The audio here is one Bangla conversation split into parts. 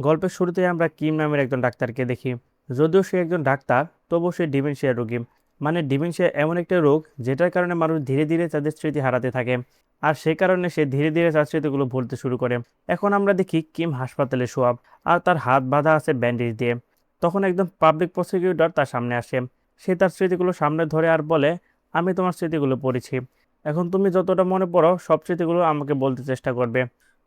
গল্পের শুরুতেই আমরা কিম নামের একজন ডাক্তারকে দেখি। যদিও সে একজন ডাক্তার, তবুও সে ডিমেনশিয়া রোগী। মানে ডিমেনশিয়া এমন একটা রোগ যেটার কারণে মানুষ ধীরে ধীরে তাদের স্মৃতি হারাতে থাকে। আর সে কারণে সে ধীরে ধীরে তার স্মৃতিগুলো ভুলতে শুরু করে। এখন আমরা দেখি কিম হাসপাতালে শোয়া, আর তার হাত বাঁধা আছে ব্যান্ডেজ দিয়ে। তখন একজন পাবলিক প্রসিকিউটর তার সামনে আসে। সে তার স্মৃতিগুলো সামনে ধরে আর বলে, আমি তোমার স্মৃতিগুলো পড়েছি। এখন তুমি যতটা মনে পড়ো সব স্মৃতিগুলো আমাকে বলতে চেষ্টা করবে।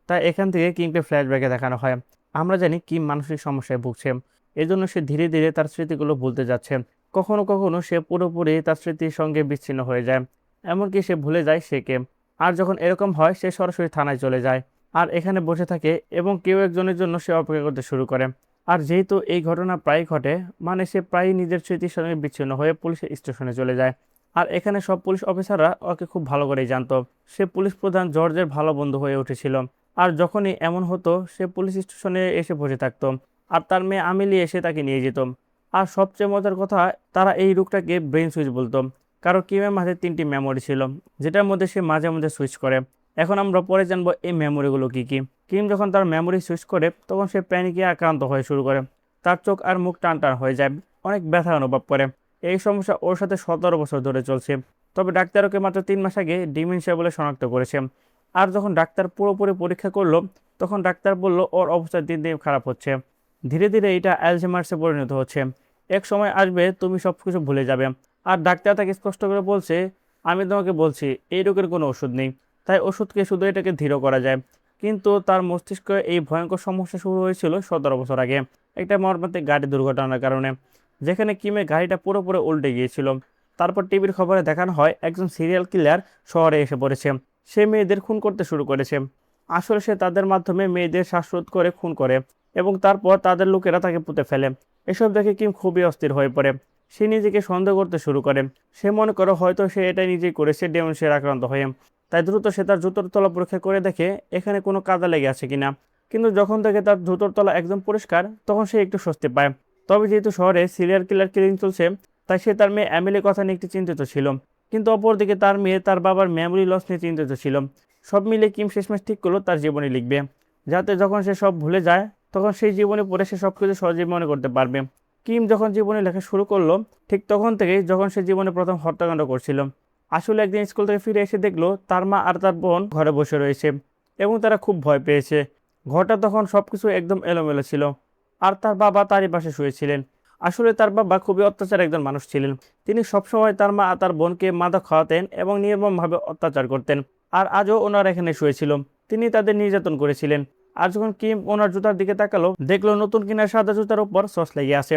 তাই এখান থেকে কিমকে ফ্ল্যাশব্যাকে দেখানো হয়। আমরা জানি কিম মানসিক সমস্যায় ভুগছে, এজন্য সে ধীরে ধীরে তার স্মৃতিগুলো ভুলতে যাচ্ছে। কখনো কখনো সে পুরোপুরি তার স্মৃতির সঙ্গে বিচ্ছিন্ন হয়ে যায়, এমনকি সে ভুলে যায় সে কে। আর যখন এরকম হয় সে সরাসরি থানায় চলে যায়, আর এখানে বসে থাকে এবং কেউ একজনের জন্য সে অপেক্ষা করতে শুরু করে। আর যেহেতু এই ঘটনা প্রায় ঘটে, মানে সে প্রায়ই নিজের স্মৃতির সঙ্গে বিচ্ছিন্ন হয়ে পুলিশ স্টেশনে চলে যায়। আর এখানে সব পুলিশ অফিসাররা ওকে খুব ভালো করেই জানতো। সে পুলিশ প্রধান জর্জের ভালো বন্ধু হয়ে উঠেছিল। আর যখনই এমন হতো সে পুলিশ স্টেশনে এসে বসে থাকতো, আর তার মেয়ে আমিলি এসে তাকে নিয়ে যেত। আর সবচেয়ে মজার কথা, তারা এই রোগটাকে ব্রেন সুইচ বলতো, কারণ কিমের মাঝে 3টি মেমোরি ছিল, যেটার মধ্যে সে মাঝে মাঝে সুইচ করে। এখন আমরা পরে জানবো এই মেমোরিগুলো কি কি। কিম যখন তার মেমোরি সুইচ করে তখন সে প্যানিকে আক্রান্ত হয়ে শুরু করে। তার চোখ আর মুখ টান টান হয়ে যায়, অনেক ব্যথা অনুভব করে। এই সমস্যা ওর সাথে 17 বছর ধরে চলছে। তবে ডাক্তার ওকে মাত্র 3 মাস আগে ডিমেনশিয়া বলে শনাক্ত করেছে। আর যখন ডাক্তার পুরোপুরি পরীক্ষা করলো, তখন ডাক্তার বলল ওর অবস্থা দিন দিন খারাপ হচ্ছে। ধীরে ধীরে এটা অ্যালঝেইমার্সে পরিণত হচ্ছে। এক সময় আসবে তুমি সবকিছু ভুলে যাবে। আর ডাক্তার তাকে স্পষ্ট করে বলছে, আমি তোমাকে বলছি এই রোগের কোনো ওষুধ নেই, তাই ওষুধকে শুধু এটাকে ধীর করা যায়। কিন্তু তার মস্তিষ্কে এই ভয়ঙ্কর সমস্যা শুরু হয়েছিল 17 বছর আগে, একটা মর্মান্তিক গাড়ি দুর্ঘটনার কারণে, যেখানে কিমের গাড়িটা পুরোপুরি উল্টে গিয়েছিল। তারপর টিভির খবরে দেখানো হয় একজন সিরিয়াল কিলার শহরে এসে পড়েছে। সে মেয়েদের খুন করতে শুরু করেছে। আসলে সে তাদের মাধ্যমে মেয়েদের শ্বাসরোধ করে খুন করে, এবং তারপর তাদের লোকেরা তাকে পুঁতে ফেলে। এসব দেখে কিম খুবই অস্থির হয়ে পড়ে। সে নিজেকে সন্দেহ করতে শুরু করে। সে মনে করে হয়তো সে এটা নিজেই করেছে ডেমনশিয়ার আক্রান্ত হয়ে। তাই দ্রুত সে তার জুতোর তলা পরীক্ষা করে দেখে এখানে কোনো কাদা লেগে আছে কিনা। কিন্তু যখন থেকে তার জুতোর তলা একদম পরিষ্কার, তখন সে একটু স্বস্তি পায়। তবে যেহেতু শহরে সিরিয়াল কিলার কিলিং চলছে, তাই সে তার মেয়ে অ্যামিলির কথা নিয়ে একটু চিন্তিত ছিল। কিন্তু অপরদিকে তার মেয়ে তার বাবার মেমোরি লস নিয়ে চিন্তিত ছিল। সব মিলে কিম শেষমেশ ঠিক করলো তার জীবনী লিখবে, যাতে যখন সে সব ভুলে যায় তখন সেই জীবনে পড়ে সে সবকিছু সহজেই মনে করতে পারবে। কিম যখন জীবনে লেখা শুরু করলো, ঠিক তখন থেকেই যখন সে জীবনে প্রথম হত্যাকাণ্ড করছিল। আসলে একদিন স্কুল থেকে ফিরে এসে দেখলো তার মা আর তার বোন ঘরে বসে রয়েছে, এবং তারা খুব ভয় পেয়েছে। ঘরটা তখন সবকিছু একদম এলোমেলো ছিল, আর তার বাবা তারই পাশে শুয়েছিলেন। আসলে তার বাবা খুবই অত্যাচার একজন মানুষ ছিলেন। তিনি সবসময় তার মা আর তার বোনকে মাদক খাওয়াতেন এবং নির্মমভাবে অত্যাচার করতেন। আর আজও ওনার এখানে শুয়েছিল। তিনি তাদের নির্যাতন করেছিলেন। আর যখন কিম ওনার জুতার দিকে তাকালো, দেখলো নতুন কিনা সাদা জুতার উপর সস লেগে আছে।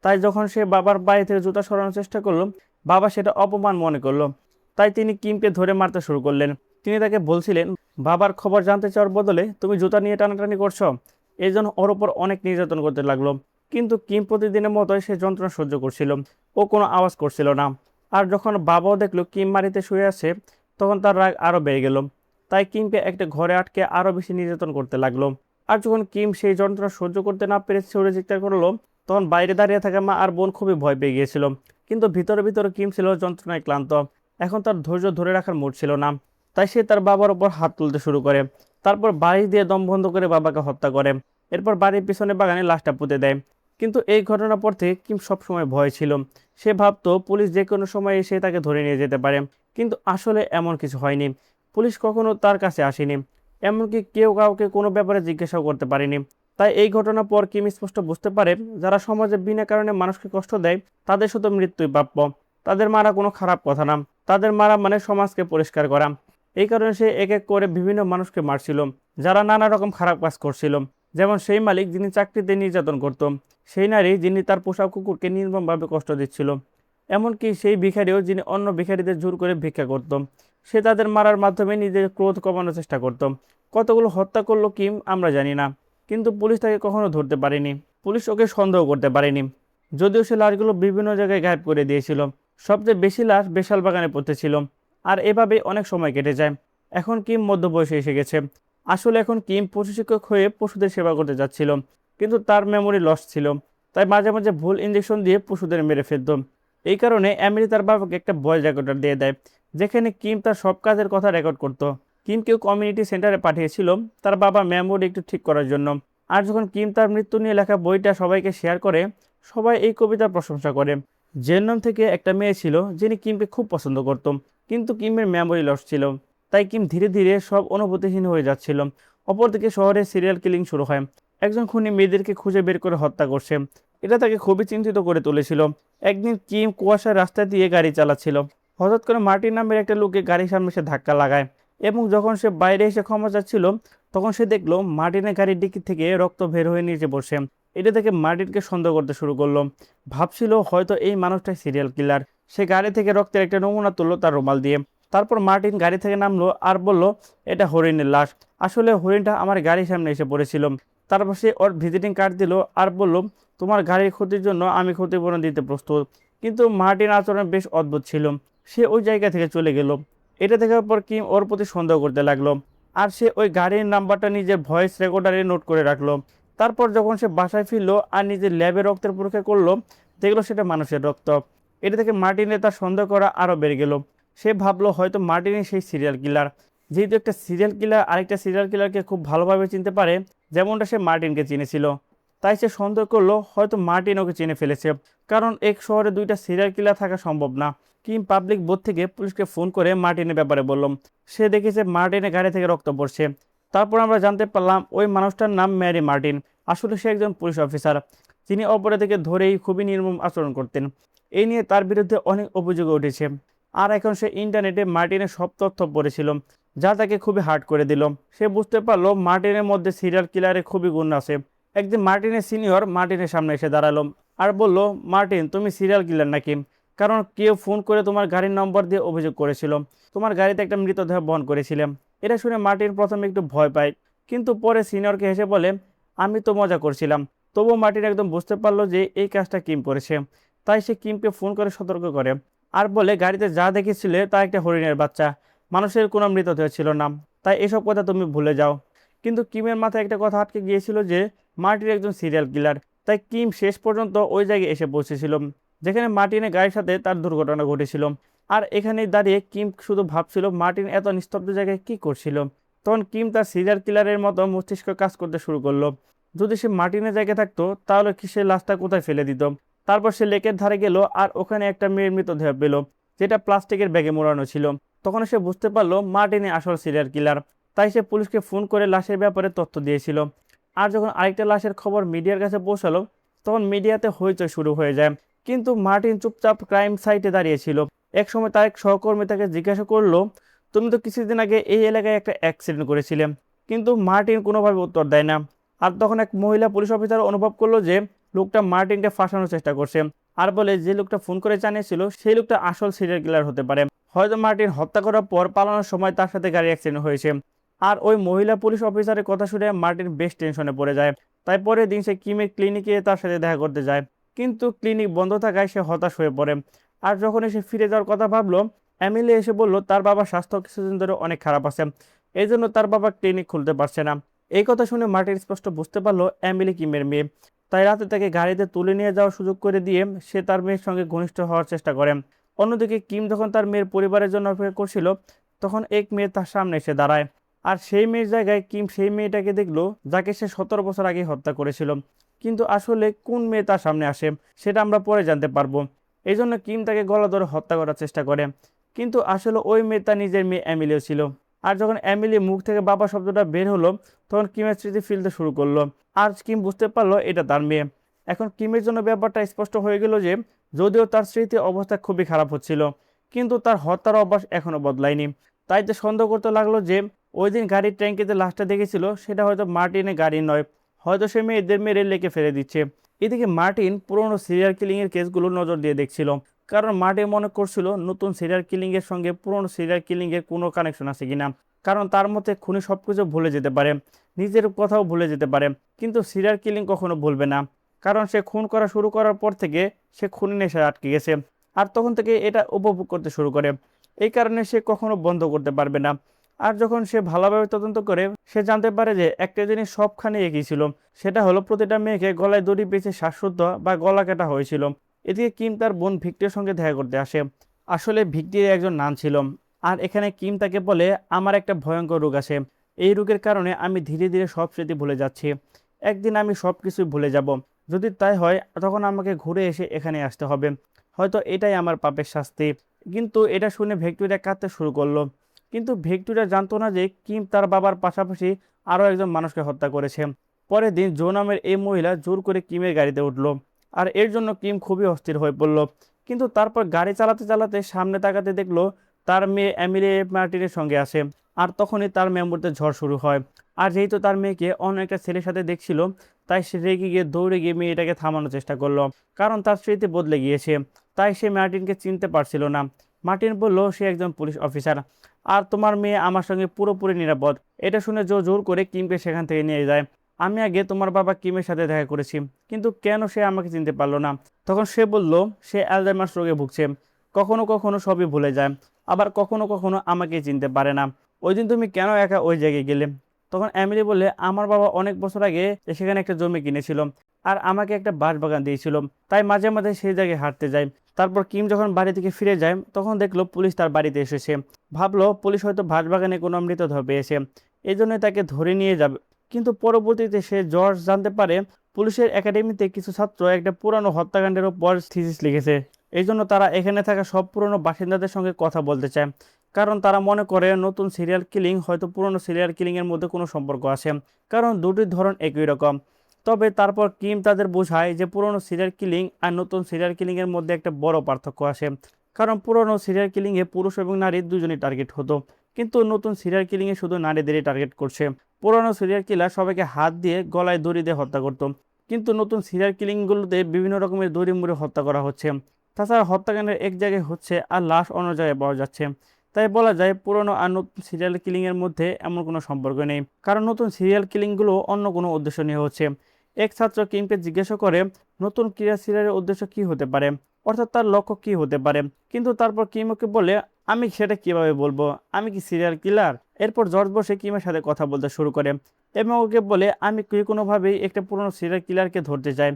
তাই যখন সে বাবার বাড়ি থেকে জুতা সরানোর চেষ্টা করলো, বাবা সেটা অপমান মনে করলো। তাই তিনি কিমকে ধরে মারতে শুরু করলেন। তিনি তাকে বলছিলেন, বাবার খবর জানতে চাওয়ার বদলে তুমি জুতা নিয়ে টানাটানি করছো। এই জন্য ওর ওপর অনেক নির্যাতন করতে লাগলো। কিন্তু কিম প্রতিদিনের মতোই সে যন্ত্রণা সহ্য করছিল। ও কোনো আওয়াজ করছিল না। আর যখন বাবাও দেখলো কিম মাটিতে শুয়ে আছে, তখন তার রাগ আরো বেড়ে গেল। তাই কিমকে একটা ঘরে আটকে আরো বেশি নির্যাতন করতে লাগলো। আর যখন কিম সেই যন্ত্রণা সহ্য করতে না পেরে ছুড়ে চিৎকার করলো, তখন বাইরে দাঁড়িয়ে থাকা মা আর বোন খুবই ভয় পেয়ে গিয়েছিল। কিন্তু ভিতরে ভিতরে কিম ছিল যন্ত্রণায় ক্লান্ত। এখন তার ধৈর্য ধরে রাখার মুড ছিল না। তাই সে তার বাবার উপর হাত তুলতে শুরু করে। তারপর বাড়ি দিয়ে দম বন্ধ করে বাবাকে হত্যা করে। এরপর বাড়ির পিছনে বাগানে লাশটা পুঁতে দেয়। কিন্তু এই ঘটনার পর থেকে কিম সবসময় ভয় ছিল। সে ভাবতো পুলিশ যে কোনো সময় এসে তাকে ধরে নিয়ে যেতে পারে। কিন্তু আসলে এমন কিছু হয়নি। পুলিশ কখনো তার কাছে আসেনি, এমনকি কেউ কাউকে কোনো ব্যাপারে জিজ্ঞাসাও করতে পারেনি। তাই এই ঘটনার পর কিম স্পষ্ট বুঝতে পারে, যারা সমাজে বিনা কারণে মানুষকে কষ্ট দেয় তাদের শুধু মৃত্যুই প্রাপ্য। তাদের মারা কোনো খারাপ কথা না, তাদের মারা মানে সমাজকে পরিষ্কার করা। এই কারণে সে এক এক করে বিভিন্ন মানুষকে মারছিল, যারা নানা রকম খারাপ কাজ করছিল। যেমন সেই মালিক যিনি চাকরিতে নির্যাতন করত, সেই নারী যিনি তার পোষা কুকুরকে নির্মমভাবে কষ্ট দিচ্ছিল, এমনকি সেই ভিখারিও যিনি অন্য ভিখারিদের জোর করে ভিক্ষা করত। সে তাদের মারার মাধ্যমে নিজের ক্রোধ কমানোর চেষ্টা করত। কতগুলো হত্যা করলো কিম আমরা জানি না, কিন্তু পুলিশ তাকে কখনো ধরতে পারেনি। পুলিশ ওকে সন্দেহ করতে পারেনি, যদিও সে লাশগুলো বিভিন্ন জায়গায় গায়েব করে দিয়েছিল। সবচেয়ে বেশি লাশ বেশাল বাগানে পড়তেছিল। আর এভাবে অনেক সময় কেটে যায়। এখন কিম মধ্যবয়সে এসে গেছে। আসলে এখন কিম পশু শিক্ষক হয়ে পশুদের সেবা করতে যাচ্ছিল, কিন্তু তার মেমোরি লস ছিল। তাই মাঝে মাঝে ভুল ইঞ্জেকশন দিয়ে পশুদের মেরে ফেলত। এই কারণে অ্যামিলি তার বাবাকে একটা ভয়েস রেকর্ডার দিয়ে দেয়, যেখানে কিম তার সব কাজের কথা রেকর্ড করত। কিমকেও কমিউনিটি সেন্টারে পাঠিয়েছিল তার বাবা মেমোরি একটু ঠিক করার জন্য। আর যখন কিম তার মৃত্যু নিয়ে লেখা বইটা সবাইকে শেয়ার করে, সবাই এই কবিতার প্রশংসা করে। জেননম থেকে একটা মেয়ে ছিল যিনি কিমকে খুব পছন্দ করত, কিন্তু কিমের মেমোরি লস ছিল, তাই কিম ধীরে ধীরে সব অনুভূতিহীন হয়ে যাচ্ছিল। অপরদিকে শহরে সিরিয়াল কিলিং শুরু হয়। একজন খুনি মেয়েদেরকে খুঁজে বের করে হত্যা করছে। এটা তাকে খুবই চিন্তিত করে তুলেছিল। একদিন কিম কুয়াশার রাস্তা দিয়ে গাড়ি চালাচ্ছিল। হঠাৎ করে মার্টিন নামের একটা লোককে গাড়ির সামনে সে ধাক্কা লাগায়, এবং যখন সে বাইরে এসে ক্ষমা চাচ্ছিল, তখন সে দেখলো মার্টিনের গাড়ির ডিকি থেকে রক্ত বের হয়ে নিচে পড়ছে। এটা দেখে মার্টিনকে সন্দেহ করতে শুরু করলো। ভাবছিল হয়তো এই মানুষটাই সিরিয়াল কিলার। সে গাড়ি থেকে রক্তের একটা নমুনা তুললো তার রুমাল দিয়ে। তারপর মার্টিন গাড়ি থেকে নামলো আর বলল, এটা হরিণের লাশ। আসলে হরিণটা আমার গাড়ির সামনে এসে পড়েছিল। তারপর সে ওর ভিজিটিং কার্ড দিল আর বলল, তোমার গাড়ির ক্ষতির জন্য আমি ক্ষতিপূরণ দিতে প্রস্তুত। কিন্তু মার্টিন আচরণ বেশ অদ্ভুত ছিল। সে ওই জায়গা থেকে চলে গেল। এটা দেখার পর কিম ওর প্রতি সন্দেহ করতে লাগলো, আর সে ওই গাড়ির নাম্বারটা নিজের ভয়েস রেকর্ডারে নোট করে রাখলো। তারপর যখন সে বাসায় ফিরলো আর নিজের ল্যাবে রক্তের পরীক্ষা করলো, দেখলো সেটা মানুষের রক্ত। এটা থেকে মার্টিনে তার সন্দেহ করা আরও বেড়ে গেল। সে ভাবলো হয়তো মার্টিনই সেই সিরিয়াল কিলার। যেহেতু একটা সিরিয়াল কিলার আরেকটা সিরিয়াল কিলারকে খুব ভালোভাবে চিনতে পারে, যেমনটা সে মার্টিনকে চিনেছিল, তাই সে সন্দেহ করলো হয়তো মার্টিন ওকে চিনে ফেলেছে। কারণ এক শহরে দুইটা সিরিয়াল কিলার থাকা সম্ভব না। কিম পাবলিক বোধ থেকে পুলিশকে ফোন করে মার্টিনের ব্যাপারে বলল। সে দেখেছে মার্টিনের গাড়ি থেকে রক্ত পড়ছে। তারপর আমরা জানতে পারলাম ওই মানুষটার নাম ম্যারি মার্টিন। আসলে সে একজন পুলিশ অফিসার, যিনি অপরাধীকে ধরেই খুবই নির্মম আচরণ করতেন। এই নিয়ে তার বিরুদ্ধে অনেক অভিযোগ উঠেছে। আর এখন সে ইন্টারনেটে মার্টিনের সব তথ্য পড়েছিল, যা তাকে খুবই হার্ট করে দিল। সে বুঝতে পারলো মার্টিনের মধ্যে সিরিয়াল কিলারের খুবই গুণ আছে। একদিন মার্টিনের সিনিয়র মার্টিনের সামনে এসে দাঁড়ালো আর বলল, মার্টিন, তুমি সিরিয়াল কিলার নাকি? কারণ কেউ ফোন করে তোমার গাড়ির নম্বর দিয়ে অভিযোগ করেছিল, তোমার গাড়িতে একটা মৃতদেহ বহন করেছিলাম। এটা শুনে মার্টিন প্রথমে একটু ভয় পায়, কিন্তু পরে সিনিয়রকে হেসে বলে, আমি তো মজা করছিলাম। তবুও মার্টিন একদম বুঝতে পারলো যে এই কাজটা কিম করেছে। তাই সে কিমকে ফোন করে সতর্ক করে আর বলে, গাড়িতে যা দেখেছিলে তা একটা হরিণের বাচ্চা, মানুষের কোনো মৃতদেহ ছিল না। তাই এসব কথা তুমি ভুলে যাও। কিন্তু কিমের মাথায় একটা কথা আটকে গিয়েছিল যে মার্টিন একজন সিরিয়াল কিলার। তাই কিম শেষ পর্যন্ত ওই জায়গায় এসে পৌঁছেছিল যেখানে মার্টিনের গাড়ির সাথে তার দুর্ঘটনা ঘটেছিল। আর এখানেই দাঁড়িয়ে কিম শুধু ভাবছিল মার্টিন এত নিস্তব্ধ জায়গায় কি করছিল। তখন কিম তার সিরিয়াল কিলারের মতো মস্তিষ্ক কাজ করতে শুরু করলো। যদি সে মার্টিনের জায়গায় থাকতো তাহলে কি সে লাশটা কোথায় ফেলে দিত? তারপর সে লেকের ধারে গেল আর ওখানে একটা মেয়ের মৃতদেহ পেল, যেটা প্লাস্টিকের ব্যাগে মোড়ানো ছিল। তখন সে বুঝতে পারলো মার্টিনই আসল সিরিয়াল কিলার। তাই সে পুলিশকে ফোন করে লাশের ব্যাপারে তথ্য দিয়েছিল। আর যখন আরেকটা লাশের খবর মিডিয়ার কাছে পৌঁছালো, তখন মিডিয়াতে হইচই শুরু হয়ে যায়। কিন্তু মার্টিন চুপচাপ ক্রাইম সাইটে দাঁড়িয়েছিল। এক সময় তার এক সহকর্মী তাকে জিজ্ঞাসা করলো, তুমি তো কিছুদিন আগে এই এলাকায় একটা অ্যাক্সিডেন্ট করেছিলে। কিন্তু মার্টিন কোনোভাবে উত্তর দেয় না। আর তখন এক মহিলা পুলিশ অফিসার অনুভব করলো যে লোকটা মার্টিনকে ফাঁসানোর চেষ্টা করছে, আর বলে যে লোকটা ফোন করে জানিয়েছিল সেই লোকটা আসল সিরিয়াল কিলার হতে পারে। হয়তো মার্টিন হত্যা করার পর পালানোর সময় তার সাথে গাড়ি অ্যাক্সিডেন্ট হয়েছে। আর ওই মহিলা পুলিশ অফিসারের কথা শুনে মার্টিন বেশ টেনশনে পড়ে যায়। তাই পরের দিন সে কিমের ক্লিনিকে তার সাথে দেখা করতে যায়, কিন্তু ক্লিনিক বন্ধ থাকায় সে হতাশ হয়ে পড়ে। আর যখন সে ফিরে যাওয়ার কথা ভাবলো, এমিলি এসে বলল তার বাবার স্বাস্থ্য কিছুদিন ধরে অনেক খারাপ আছে, এই জন্য তার বাবা ক্লিনিক খুলতে পারছে না। এই কথা শুনে মার্টিন স্পষ্ট বুঝতে পারলো এমিলি কিমের মেয়ে। তাই রাতে তাকে গাড়িতে তুলে নিয়ে যাওয়ার সুযোগ করে দিয়ে সে তার মেয়ের সঙ্গে ঘনিষ্ঠ হওয়ার চেষ্টা করে। অন্যদিকে কিম যখন তার মেয়ের পরিবারের জন্য অপেক্ষা করছিল, তখন এক মেয়ে তার সামনে এসে দাঁড়ায়। আর সেই মেয়ের জায়গায় কিম সেই মেয়েটাকে দেখলো যাকে সে 17 বছর আগে হত্যা করেছিল। কিন্তু আসলে কোন মেয়ে তার সামনে আসে সেটা আমরা পরে জানতে পারবো। এই জন্য কিম তাকে গলা ধরে হত্যা করার চেষ্টা করে, কিন্তু আসলে ওই মেয়ে তার নিজের মেয়ে এমিলিও ছিল। আর যখন এমিলি মুখ থেকে বাবা শব্দটা বের হলো, তখন কিমের স্মৃতি ফিরতে শুরু করলো। আর কিম বুঝতে পারলো এটা তার মেয়ে। এখন কিমের জন্য ব্যাপারটা স্পষ্ট হয়ে গেল যে যদিও তার স্মৃতির অবস্থা খুবই খারাপ হচ্ছিল, কিন্তু তার হত্যার অভ্যাস এখনো বদলায়নি। তাই তো সন্দেহ করতে লাগলো যে ওই দিন গাড়ির ট্যাঙ্কিতে লাশটা দেখেছিল সেটা হয়তো মার্টিনের গাড়ি নয়, হয়তো সে মেয়েদের মেরে লেকে ফেলে দিচ্ছে। এদিকে মার্টিন পুরনো সিরিয়াল কিলিং এর কেসগুলো নজর দিয়ে দেখছিল, কারণ মার্টিন মনে করছিল নতুন সিরিয়াল কিলিং এর সঙ্গে পুরনো সিরিয়াল কিলিং এর কোনো কানেকশন আছে কিনা। কারণ তার মতে খুনি সবকিছু ভুলে যেতে পারে, নিজের কথাও ভুলে যেতে পারে, কিন্তু সিরিয়াল কিলিং কখনো ভুলবে না। কারণ সে খুন করা শুরু করার পর থেকে সে খুনি নেশায় আটকে গেছে, আর তখন থেকে এটা উপভোগ করতে শুরু করে। এই কারণে সে কখনো বন্ধ করতে পারবে না। আর যখন সে ভালোভাবে তদন্ত করে সে জানতে পারে যে একটা জিনিস সবখানে একই ছিল, সেটা হলো প্রতিটা মেয়েকে গলায় দড়ি পেঁচে শ্বাসরুদ্ধ বা গলা কাটা হয়েছিল। এদিকে কিম তার বোন ভিক্টির সঙ্গে দেখা করতে আসে। আসলে ভিক্টির একজন নাম ছিল। আর এখানে কিম তাকে বলে, আমার একটা ভয়ঙ্কর রোগ আছে, এই রোগের কারণে আমি ধীরে ধীরে সব স্মৃতি ভুলে যাচ্ছি। একদিন আমি সব কিছুই ভুলে যাব। যদি তাই হয় তখন আমাকে ঘুরে এসে এখানে আসতে হবে। হয়তো এটাই আমার পাপের শাস্তি। কিন্তু এটা শুনে ভিক্টোরিয়া কাঁদতে শুরু করলো। কিন্তু ভিক্টোরিয়া জানতো না যে কিম তার বাবার পাশাপাশি আরও একজন মানুষকে হত্যা করেছে। পরের দিন জো নামের এই মহিলা জোর করে কিমের গাড়িতে উঠলো। আর এর জন্য কিম খুবই অস্থির হয়ে পড়ল। কিন্তু তারপর গাড়ি চালাতে চালাতে সামনে তাকাতে দেখলো তার মেয়ে এমিলি মার্টিনের সঙ্গে আসে। আর তখনই তার মেমোরিতে ঝড় শুরু হয়। আর যেহেতু তার মেয়েকে অন্য একটা ছেলের সাথে দেখছিল, তাই সে রেগে গিয়ে দৌড়ে গিয়ে মেয়েটাকে থামানোর চেষ্টা করলো। কারণ তার স্মৃতি বদলে গিয়েছে। তাই সে মার্টিনকে চিনতে পারছিল না। মার্টিন বলল সে একজন পুলিশ অফিসার। আর তোমার মেয়ে আমার সঙ্গে পুরোপুরি নিরাপদ। এটা শুনে জো জোর করে কিমকে সেখান থেকে নিয়ে যায়। আমি আগে তোমার বাবা কিমের সাথে দেখা করেছি, কিন্তু কেন সে আমাকে চিনতে পারলো না? তখন সে বলল সে অ্যালজাইমার্স রোগে ভুগছে। কখনো কখনো সবই ভুলে যায়, আবার কখনো কখনো আমাকেই চিনতে পারে না। ওই দিন তুমি কেন একা ওই জায়গায় গেলে? তখন এমিলি বললে আমার বাবা অনেক বছর আগে সেখানে একটা জমি কিনেছিল, আর আমাকে একটা বাঁশবাগান দিয়েছিল। তাই মাঝে মাঝে সেই জায়গায় হাঁটতে যাই। তারপর কিম যখন বাড়ি থেকে ফিরে যায় তখন দেখলো পুলিশ তার বাড়িতে এসেছে। ভাবলো পুলিশ হয়তো বাঁশবাগানে কোনো মৃতদেহ পেয়েছে, এই জন্যই তাকে ধরে নিয়ে যাবে। কিন্তু পরবর্তীতে সে জর্জ জানতে পারে পুলিশের একাডেমিতে কিছু ছাত্র একটা পুরানো হত্যাকাণ্ডের উপর থিসিস লিখেছে। এই জন্য তারা এখানে থাকা সব পুরনো বাসিন্দাদের সঙ্গে কথা বলতে চায়। কারণ তারা মনে করে নতুন সিরিয়াল কিলিং হয়তো পুরনো সিরিয়াল কিলিং এর মধ্যে কোনো সম্পর্ক আছে। কারণ দুটির ধরন একই রকম। তবে তারপর কিম তাদের বোঝায় যে পুরনো সিরিয়াল কিলিং আর নতুন সিরিয়াল কিলিং এর মধ্যে একটা বড় পার্থক্য আছে। কারণ পুরনো সিরিয়াল কিলিং এ পুরুষ এবং নারী দুজনেই টার্গেট হতো, কিন্তু নতুন সিরিয়াল কিলিং এ শুধু নারীদেরই টার্গেট করছে। পুরনো সিরিয়াল কিলার সবাইকে হাত দিয়ে গলায় দড়ি দিয়ে হত্যা করত, কিন্তু নতুন সিরিয়াল কিলিংগুলোতে বিভিন্ন রকমের দড়ি মুড়ে হত্যা করা হচ্ছে। তাছাড়া হত্যাকাণ্ডের এক জায়গায় হচ্ছে আর লাশ অন্য জায়গায় পাওয়া যাচ্ছে। তাই বলা যায় পুরনো আর নতুন সিরিয়াল কিলিং এর মধ্যে এমন কোনো সম্পর্ক নেই। কারণ নতুন সিরিয়াল কিলিংগুলো অন্য কোনো উদ্দেশ্য নিয়ে হচ্ছে। এক ছাত্র কিমকে জিজ্ঞাসা করে নতুন ক্রিয়া সিরিয়ালের উদ্দেশ্য কি হতে পারে, অর্থাৎ তার লক্ষ্য কি হতে পারে। কিন্তু তারপর কিম ওকে বলে আমি সেটা কিভাবে বলবো, আমি কি সিরিয়াল কিলার? এরপর জর্জ বসে কিমের সাথে কথা বলতে শুরু করে এবং ওকে বলে আমি কোনোভাবেই একটা পুরনো সিরিয়াল কিলারকে ধরতে চাই।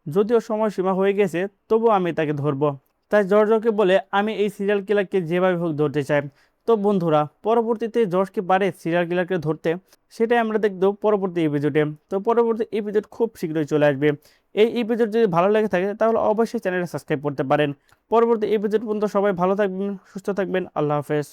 যদিও সময়সীমা হয়ে গেছে, তবুও আমি তাকে ধরবো। তাই জর্জ ওকে বলে আমি এই সিরিয়াল কিলারকে যেভাবে হোক ধরতে চাই। তো বন্ধুরা, পরবর্তীতে জর্জ কি পারে সিরিয়াল কিলারকে ধরতে, সেটাই আমরা দেখবো পরবর্তী এপিসোডে। তো পরবর্তী এপিসোড খুব শীঘ্রই চলে আসবে। এই এপিসোড যদি ভালো লেগে থাকে তাহলে অবশ্যই চ্যানেলটা সাবস্ক্রাইব করতে পারেন। পরবর্তী এপিসোড পর্যন্ত সবাই ভালো থাকবেন, সুস্থ থাকবেন। আল্লাহ হাফেজ।